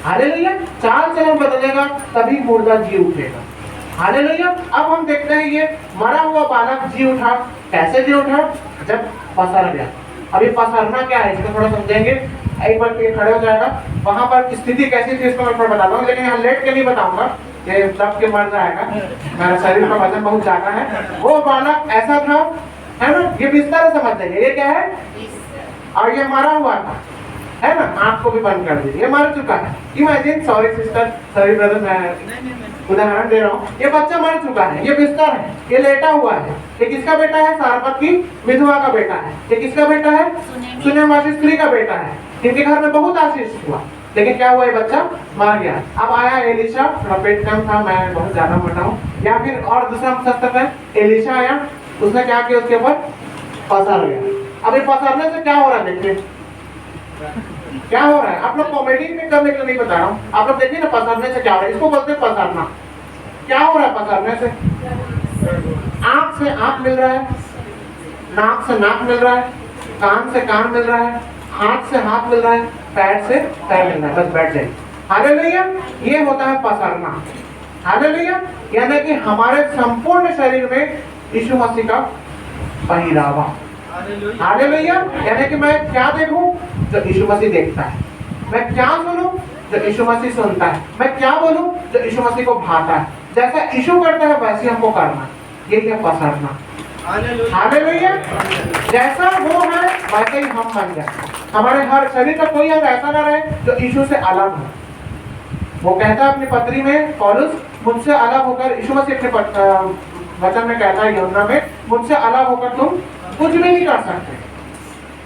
Hallelujah. चाल चलन बदलेगा तभी मुर्दा जी उठेगा। हालेलुया। अब हम देखते हैं ये मरा हुआ बालक जी उठा। कैसे जी उठा? जब पसर गया। अभी पसरना क्या है इसको थोड़ा समझेंगे। एक बार ये खड़े हो जाएगा। वहां पर स्थिति कैसी थी इसको मैं थोड़ा बताता हूँ, लेकिन यहाँ लेट के नहीं बताऊंगा, ये दब के मर जाएगा, मेरा शरीर का वजन बहुत ज्यादा है। वो बालक ऐसा था, है ना, ये बिस्तर समझ लेंगे, ये क्या है, और ये मरा हुआ था, है ना। आंख को भी बंद कर दीजिए, ये मर चुका है। Imagine, sorry sister, sorry brother, मैं उदाहरण दे रहा हूँ। ये बच्चा मर चुका है, ये बिस्तर है, ये लेटा हुआ है। ये किसका बेटा है? सारपत की विधवा का बेटा है। ये किसका बेटा है? सुनेमासी स्त्री का बेटा है। इनके घर में बहुत आशीष हुआ, लेकिन क्या हुआ, ये बच्चा मर गया। अब आया एलिशा, थोड़ा पेट कम था, मैं बहुत ज्यादा मोटा हूँ, या फिर और दूसरा शस्त्र है, एलिशा आया, उसने क्या किया, उसके ऊपर पसर गया। अब ये पसरने से क्या हो रहा है, देखिए क्या हो रहा है। आप लोग कॉमेडी में करने के लिए नहीं बता रहा हूँ, आप लोग देखिए ना पसरने से क्या हो रहा है। इसको बोलते हैं पसरना। क्या हो रहा है पसरने से? आंख से आंख मिल रहा है, नाक से नाक मिल रहा है, कान से कान मिल रहा है, हाथ से हाथ मिल रहा है, पैर से पैर मिल रहा है। बस बैठ जाइए। हालेलुया। ये होता है पसरना। हालेलुया। यानी कि हमारे संपूर्ण शरीर में यीशु मसीह का पहरावा। हालेलुया। यानी कि मैं क्या देखूं जो यीशु मसीह देखता है, मैं क्या सुनूं जो यीशु मसीह सुनता है, मैं क्या बोलूं जो यीशु मसीह को भाता है। जैसा यीशु करता है वैसे हमको करना, यही है पसरना। हालेलुया। जैसा वो है वैसे ही हम बन जाए। हमारे हर शरीर का कोई अंग ऐसा ना रहे जो यीशु से अलग हो। वो कहता है अपनी पत्री में, पौलुस, मुझसे अलग होकर, यीशु मसीह अपने वचन में कहता है यूहन्ना में, मुझसे अलग होकर तुम कुछ भी नहीं कर सकते।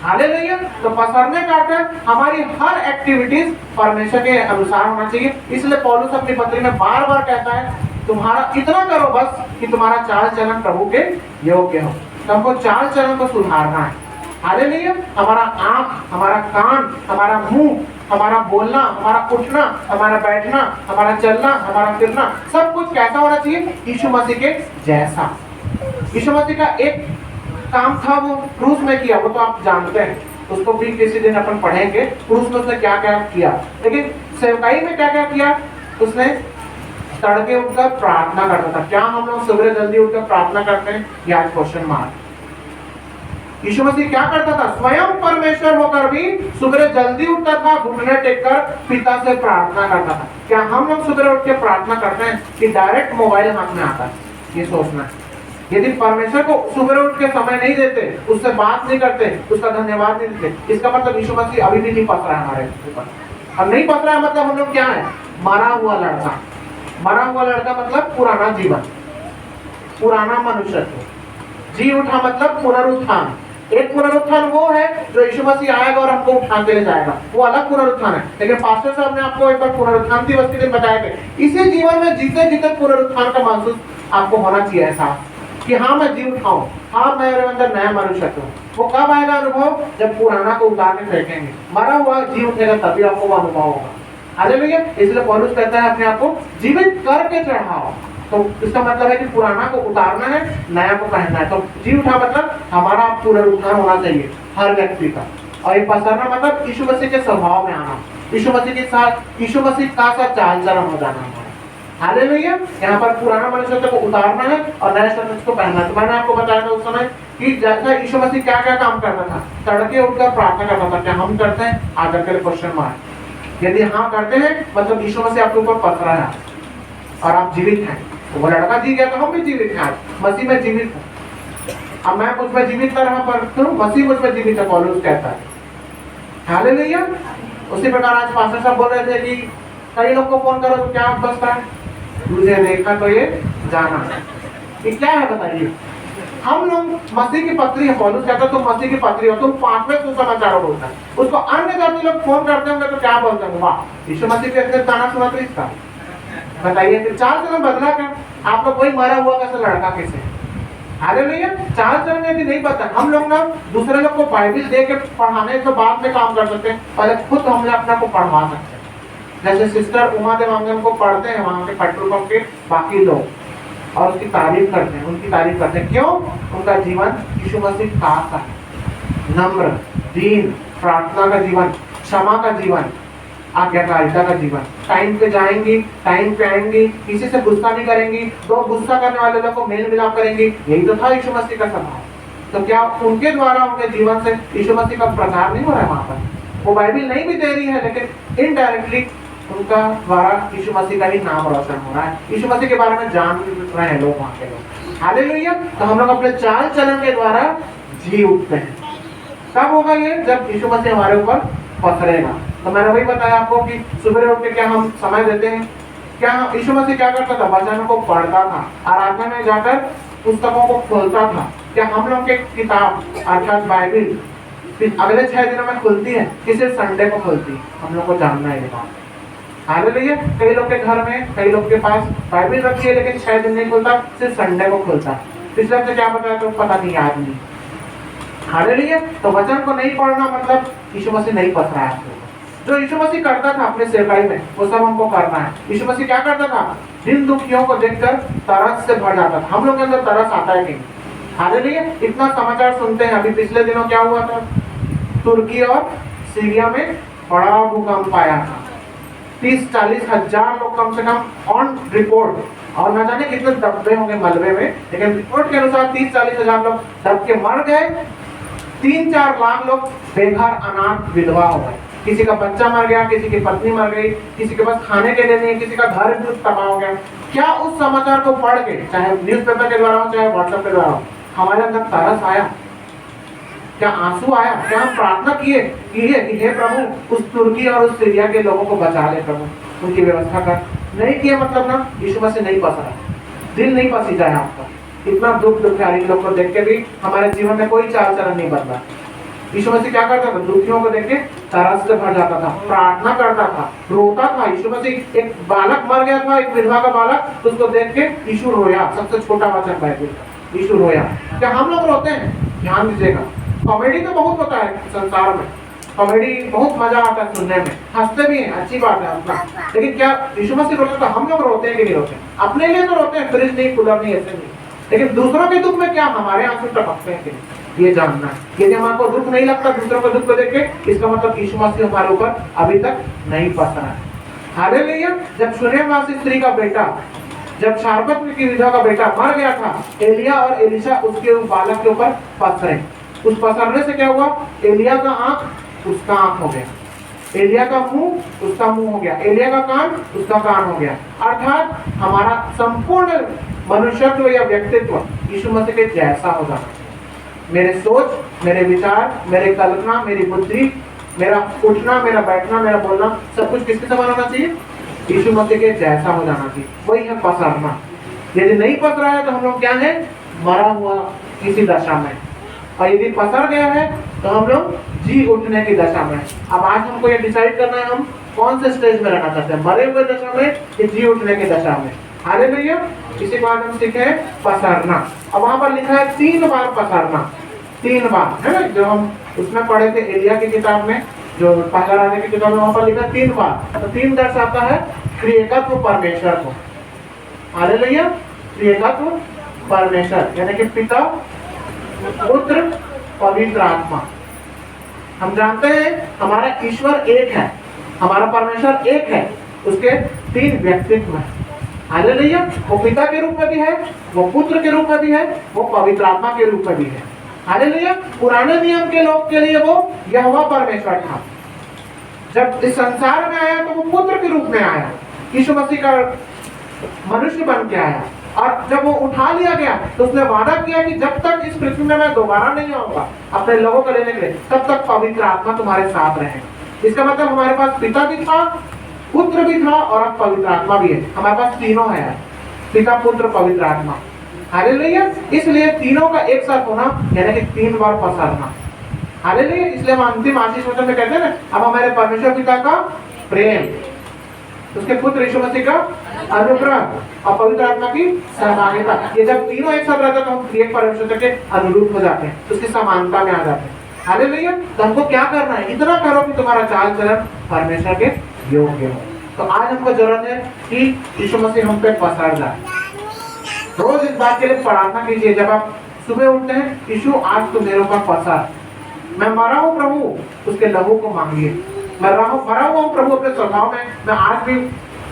हालेलुया। तो पसरने का अर्थ हमारी हर एक्टिविटीज परमेश्वर के अनुसार होना चाहिए। इसलिए पौलुस अपनी पत्री में बार बार कहता है, तुम्हारा इतना करो बस कि तुम्हारा चाल चलन प्रभु के योग्य हो। तो हमको चाल चलन को सुधारना है। हालेलुया। हमारा आंख, हमारा कान, हमारा मुंह, हमारा बोलना, हमारा उठना, हमारा बैठना, हमारा चलना, हमारा फिरना, सब कुछ कैसा होना चाहिए? यीशु मसीह के जैसा। यीशु मसीह का एक काम था, वो क्रूस में किया, वो तो आप जानते हैं, उसको भी किसी दिन अपन पढ़ेंगे। क्रूस में उसने क्या क्या किया, लेकिन सेवकाई में क्या क्या किया? उसने तड़के उठकर प्रार्थना करता था। क्या हम लोग सुबह जल्दी उठकर प्रार्थना करते हैं? ये आज क्वेश्चन मार्क। यीशु मसीह क्या करता था? स्वयं परमेश्वर होकर भी सुबह जल्दी उठता था, घुटने टेककर पिता से प्रार्थना करता था। क्या हम लोग सुबह उठ के प्रार्थना करते हैं कि डायरेक्ट मोबाइल हाथ में आता है? ये सोचना है। यदि परमेश्वर को सुबह उठ के समय नहीं देते, उससे बात नहीं करते, उसका धन्यवाद नहीं देते, इसका मतलब यीशु मसीह अभी भी नहीं पस रहा है हमारे ऊपर। अब नहीं पस रहा है मतलब हम लोग क्या है? मरा हुआ लड़का। मरा हुआ लड़का मतलब पुराना जीवन, पुराना मनुष्यत्व। जी उठा मतलब पुनरुत्थान। एक पुनरुत्थान वो है जो यीशु मसीह आएगा और हमको उठा के ले जाएगा, वो अलग पुनरुत्थान है। लेकिन पास्टर साहब ने आपको एक बार पुनरुत्थान दिवस के दिन बताया कि इसी जीवन में जीते जीते पुनरुत्थान का महसूस आपको होना चाहिए, ऐसा कि हाँ मैं जी उठाऊं, हाँ मेरे अंदर नया मनुष्यत्व। वो कब आएगा अनुभव? जब पुराना को उतार के फेंकेंगे, मरा हुआ जी उठेगा, तभी आपको वो अनुभव होगा। हालेलुया। इसलिए पौलुस कहता है अपने आप को जीवित करके चढ़ाओ। तो इसका मतलब है कि पुराना को उतारना है, नया को पहनना है। तो जी उठा मतलब हमारा पुनरुत्थान होना चाहिए हर व्यक्ति का। और ये पसरना मतलब यीशु मसीह के स्वभाव में आना, यीशु मसीह के साथ, यीशु मसीह का साथ चाल चलन हो जाना हमारा। हालेलुया। यहाँ पर पुराना मनुष्य को उतारना है और नए मनुष्य को पहनना है। तो मैंने आपको बताया था उस समय कि जैसा यीशु मसीह क्या क्या काम करता था, तड़के उठकर प्रार्थना करता था। क्या हम करते हैं? आगे के क्वेश्चन मार्क। यदि हाँ करते हैं मतलब यीशु मसीह आपके ऊपर पसरा है और आप जीवित हैं। तो वो लड़का जी गया तो हम भी जीवित हैं, मसीह में जीवित है। अब मैं मुझ में जीवित कर रहा पर मसीह मुझ में जीवित है, पौलुस कहता है। हालेलुया। उसी प्रकार आज पास्टर साहब बोल रहे थे कि कई लोग को फोन करो तो क्या बसता है? तुझे देखा तो ये जाना। ये क्या है बताइए? हम लोग मसीह की पत्री है, पौलुस कहता है तुम मसीह की पत्री हो, तुम 5वें सुसमाचार बोलता है। उसको अन्य जाति लोग फोन करते होंगे तो क्या बोलते होंगे? वाह यीशु मसीह के अंदर गाना सुना तो इसका बताइए। फिर चाल चलन बदला क्या? आप लोग वही मरा हुआ कैसे लड़का कैसे? हालेलुया। चाल चलन यदि नहीं पता, हम लोग ना दूसरे लोग को बाइबल दे के पढ़ाने के बाद में काम कर सकते हैं, पहले खुद हम अपना को पढ़वा सकते हैं। जैसे सिस्टर उमा देवांगन को पढ़ते हैं वहां के पेट्रोल पंप के बाकी लोग और उसकी तारीफ करते हैं, उनकी तारीफ करते हैं। क्यों? उनका जीवन यीशु मसीह का सा है, नम्र, दीन, प्रार्थना का जीवन, क्षमा का जीवन, आज्ञाकारिता का जीवन। टाइम पे जाएंगी, टाइम पे आएंगी, किसी से गुस्सा नहीं करेंगी, तो गुस्सा करने वाले लोग को मेल मिलाप करेंगी। यही तो था यीशु मसीह का स्वभाव। तो क्या उनके द्वारा उनके जीवन से यीशु मसीह का प्रचार नहीं हो रहा है वहां पर? वो बाइबल नहीं भी दे रही है, लेकिन इनडायरेक्टली उनका द्वारा यीशु मसीह का ही नाम रोशन हो रहा है। यीशु मसीह के बारे में जान रहे हैं लोग वहां के लोग। हालेलुया। तो हम लोग अपने चाल चलन के द्वारा जी उठते हैं। कब होगा ये? जब यीशु मसीह हमारे ऊपर पसरेगा। तो मैंने वही बताया आपको कि सुबह उठ के क्या हम समय देते हैं? क्या यीशु मसीह क्या करता था? वचन को पढ़ता था, आराधना में जाकर पुस्तकों को खोलता था। क्या हम लोग के किताब अर्थात बाइबल अगले 6 दिनों में खुलती है कि सिर्फ संडे को खुलती है? हम लोग को जानना है ये बात। हालेलुया। कई लोग के घर में, कई लोग के पास बाइबल रखी है, लेकिन 6 दिन नहीं खुलता, सिर्फ संडे को खुलता। पिछले हफ्ते क्या बताया तो पता नहीं, याद नहीं। हालेलुया। तो वचन को नहीं पढ़ना मतलब यीशु मसीह नहीं पढ़ रहा है। जो यीशु मसीह करता था अपने सेवकाई में, वो सब हमको करना है। यीशु मसीह क्या करता था? दिन दुखियों को देखकर तरस से भर जाता था। हम लोग के अंदर तरस आता है नहीं? हालेलुया। इतना समाचार सुनते हैं। अभी पिछले दिनों क्या हुआ था? तुर्की और सीरिया में बड़ा भूकंप आया था। 30-40 हजार लोग कम से कम ऑन रिपोर्ट, और न जाने कितने दबे होंगे मलबे में, लेकिन रिपोर्ट के अनुसार 30-40 हजार लोग दब के मर गए। 3-4 लाख लोग बेघर, अनाथ, विधवा हो गए। किसी का बच्चा मर गया, किसी की पत्नी मर गई, किसी के पास खाने के लिए नहीं, किसी का घर भी तबाह हो गया। क्या उस समाचार को पढ़ के, चाहे न्यूज़पेपर के द्वारा हो, चाहे व्हाट्सएप के द्वारा हो, हमारे अंदर तरस आया? क्या आंसू आया? क्या हम प्रार्थना किए कि हे प्रभु उस तुर्की और उस सीरिया के लोगों को बचा ले प्रभु, उनकी व्यवस्था कर? नहीं किया मतलब ना यीशु मसीह नहीं पसरा, दिल नहीं पसीजा है आपका। इतना दुख दुखियारी लोग को देख के भी हमारे जीवन में कोई चाल चलन नहीं बदला। यीशु मसीह क्या करता था? दुखियों को देख के तरस से भर जाता था, प्रार्थना करता था, रोता था। यीशु मसीह, एक बालक मर गया था, एक विधवा का बालक, उसको देख के यीशु रोया। सबसे छोटा वचन बाइबल, यीशु रोया। क्या हम लोग रोते हैं? ध्यान दीजिएगा। कॉमेडी तो बहुत होता है संसार में, कॉमेडी बहुत मजा आता है सुनने में, हंसते भी हैं, अच्छी बात है अपना। लेकिन क्या यीशु मसीह रोते? तो हम लोग रोते हैं कि नहीं रोते? अपने लिए तो रोते हैं, फ्रिज नहीं, कूलर नहीं, ऐसे नहीं। लेकिन दूसरों के दुख में क्या हमारे आंसू टपकते हैं कि नहीं? ये जानना है। यदि हमारे दुख नहीं लगता दूसरों को दुख को देख के, इसका मतलब यीशु मसीह हमारे ऊपर अभी तक नहीं पसरा है। हालेलुया। जब सुनेवासी स्त्री का बेटा, जब शारपत की विधवा का बेटा मर गया था, एलिया और एलिशा उसके बालक के ऊपर पसरे। उस पसरने से क्या हुआ? एलिया का आंख उसका आंख हो गया, एलिया का मुंह उसका मुंह हो गया, एलिया का कान उसका कान हो गया। अर्थात हमारा संपूर्ण मनुष्यत्व या व्यक्तित्व यीशु मसीह के जैसा हो जाना। मेरे सोच, मेरे विचार, मेरे कल्पना, मेरी बुद्धि, मेरा उठना, मेरा बैठना, मेरा बोलना, सब कुछ किसके समान होना चाहिए? यीशु मसीह के जैसा हो जाना चाहिए। वही है पसरना। यदि नहीं पसरा है तो हम लोग क्या है? मरा हुआ किसी दशा में। और यदि पसर गया है तो हम लोग जी उठने की दशा में। अब आज हमको ये डिसाइड करना है हम कौन से स्टेज में रहना चाहते हैं, मरे हुए दशा में या जी उठने की दशा में। हालेलुया। इसी बात हम सीखे पसरना। अब वहां पर लिखा है 3 बार पसरना, 3 बार है ना, जो हम उसमें पढ़े थे एलिया की किताब में, जो पहला राजा की किताब में, वहां पर लिखा 3 बार। तो 3 दर्शाता है त्रिएकत्व परमेश्वर को। हालेलुया। त्रिएकत्व परमेश्वर यानी कि पिता, पुत्र, पवित्र आत्मा। हम जानते हैं हमारा ईश्वर एक है, हमारा परमेश्वर एक है, उसके 3 व्यक्तित्व हैं। हालेलुया। वो पिता के रूप में भी है, वो पुत्र के रूप में भी है, वो पवित्र आत्मा के रूप में भी है। हालेलुया। पुराने नियम के लोग के लिए वो यहोवा परमेश्वर था। जब इस संसार में आया तो वो पुत्र के रूप में आया, यीशु मसीह का मनुष्य बन के आया। और जब वो उठा लिया गया तो उसने वादा किया कि जब तक इस पृथ्वी में मैं दोबारा नहीं आऊंगा अपने लोगों को लेने के लिए, तब तक पवित्र आत्मा तुम्हारे साथ रहेगा। इसका मतलब हमारे पास पिता भी था, पुत्र भी था और अब पवित्र आत्मा भी है। हमारे पास तीनों है, पिता, पुत्र, पवित्र आत्मा। हालेलुया। इसलिए तीनों का एक साथ होना यानी कि 3 बार पसरना। हालेलुया। इसलिए हम अंतिम आशीष वचन में कहते हैं ना, अब हमारे परमेश्वर पिता का प्रेम, उसके पुत्र यीशु मसीह का अनुग्रह और पवित्र आत्मा की सहभागिता, ये जब तीनों एक साथ रहते हैं तो हम एक परमेश्वर के अनुरूप हो जाते हैं, उसकी समानता में आ जाते हैं। हालेलुया। तो हमको क्या करना है? इतना करो कि तुम्हारा चाल चलन परमेश्वर के योग्य हो। तो आज हमको जरूरत है कि यीशु मसीह हम पे पसर जाए। रोज इस बात के लिए प्रार्थना कीजिए। जब आप सुबह उठते हैं, यीशु आज तो मेरे ऊपर पसर, मैं मरा हूं प्रभु, उसके लहू को मांगिए। मरा हुआ हूँ प्रभु अपने स्वभाव में, मैं आज भी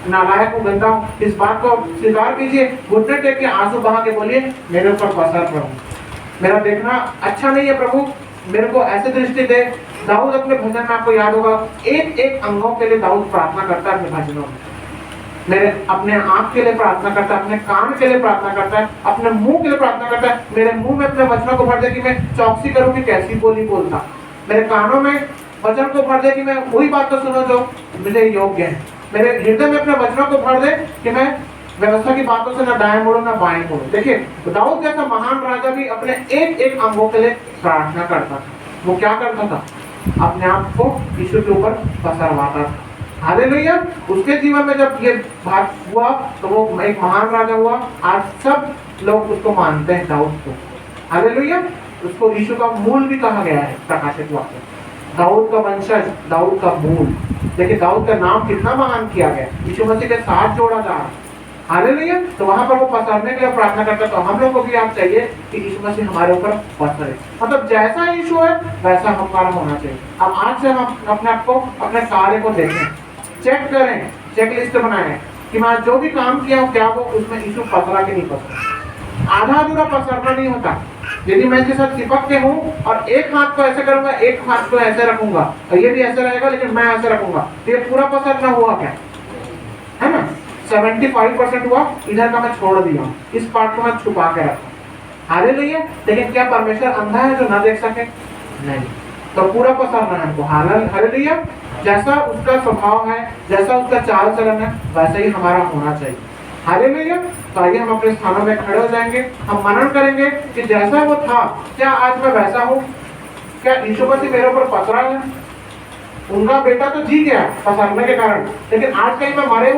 नालायक हूँ, गंदा हूँ। इस बात को स्वीकार कीजिए, घुटने टेक के आंसू बहा के बोलिए, मेरे ऊपर पसर प्रभु, मेरा देखना अच्छा नहीं है प्रभु, मेरे को ऐसे दृष्टि दे। दाऊद अपने भजन में आपको याद होगा, एक एक अंगों के लिए दाऊद प्रार्थना करता है अपने भजनों में। मेरे अपने आंख के लिए प्रार्थना करता है, अपने कान के लिए प्रार्थना करता है, अपने मुंह के लिए प्रार्थना करता है। मेरे मुंह में अपने वचनों को भर दे कि मैं चौकसी करूं कि कैसी बोली बोलता। मेरे कानों में वचन को भर दे कि मैं वही बात तो सुनो जो मुझे योग्य है। मेरे हृदय में अपने वचनों को भर दे कि मैं व्यवस्था की बातों से ना दाएं मुड़ो ना बाएं मुड़ो। देखिए दाऊद जैसा महान राजा भी अपने एक एक अंगों के लिए प्रार्थना करता था। वो क्या करता था? अपने आप को यीशु के ऊपर पसरवाता था। हालेलुया। उसके जीवन में जब ये बात हुआ तो वो एक महान राजा हुआ। आज सब लोग उसको मानते हैं, दाऊद को। हालेलुया। उसको यीशु का मूल भी कहा गया है प्रकाशित वाक्य, दाऊद का वंशज, दाऊद का मूल। देखिए दाऊद का नाम कितना महान किया गया, यीशु मसीह के साथ जोड़ा जा रहा है। हालेलुया। तो वहां पर वो पसरने के लिए प्रार्थना करता। तो हम लोग को भी आप चाहिए कि यीशु मसीह हमारे ऊपर पसरे, मतलब जैसा यीशु है वैसा हमारा होना चाहिए। अब आज से हम अपने आप को, अपने कार्य को देखें, चेक करें, चेक लिस्ट बनाएं कि मैं जो भी काम किया हूँ क्या वो उसमें यीशु पसरा कि नहीं पसरा। आधा अधूरा पसरना नहीं होता। यदि मैं इसके साथ चिपक के हूँ और एक हाथ को ऐसे करूंगा, एक हाथ को ऐसे रखूंगा और ये भी ऐसे रहेगा लेकिन मैं ऐसे रखूंगा, तो ये पूरा पसरना हुआ क्या है ना? 75% हुआ, इधर का मैं छोड़ दिया, इस पार्ट को मैं छुपा के रखा। हालेलुया। लेकिन क्या परमेश्वर अंधा है जो ना देख सके? नहीं। तो पूरा पसरना है हमको। हालेलुया। जैसा उसका स्वभाव है, जैसा उसका चाल चलन है, वैसा ही हमारा होना चाहिए। हालेलुया। तो आइए हम अपने स्थानों में खड़े हो जाएंगे, हम मनन करेंगे कि जैसा वो था क्या आज मैं वैसा हूँ? क्या यीशु मसीह मेरे ऊपर पसरा है? उनका बेटा तो जी गया पसरने के कारण, लेकिन आज कहीं मैं मरे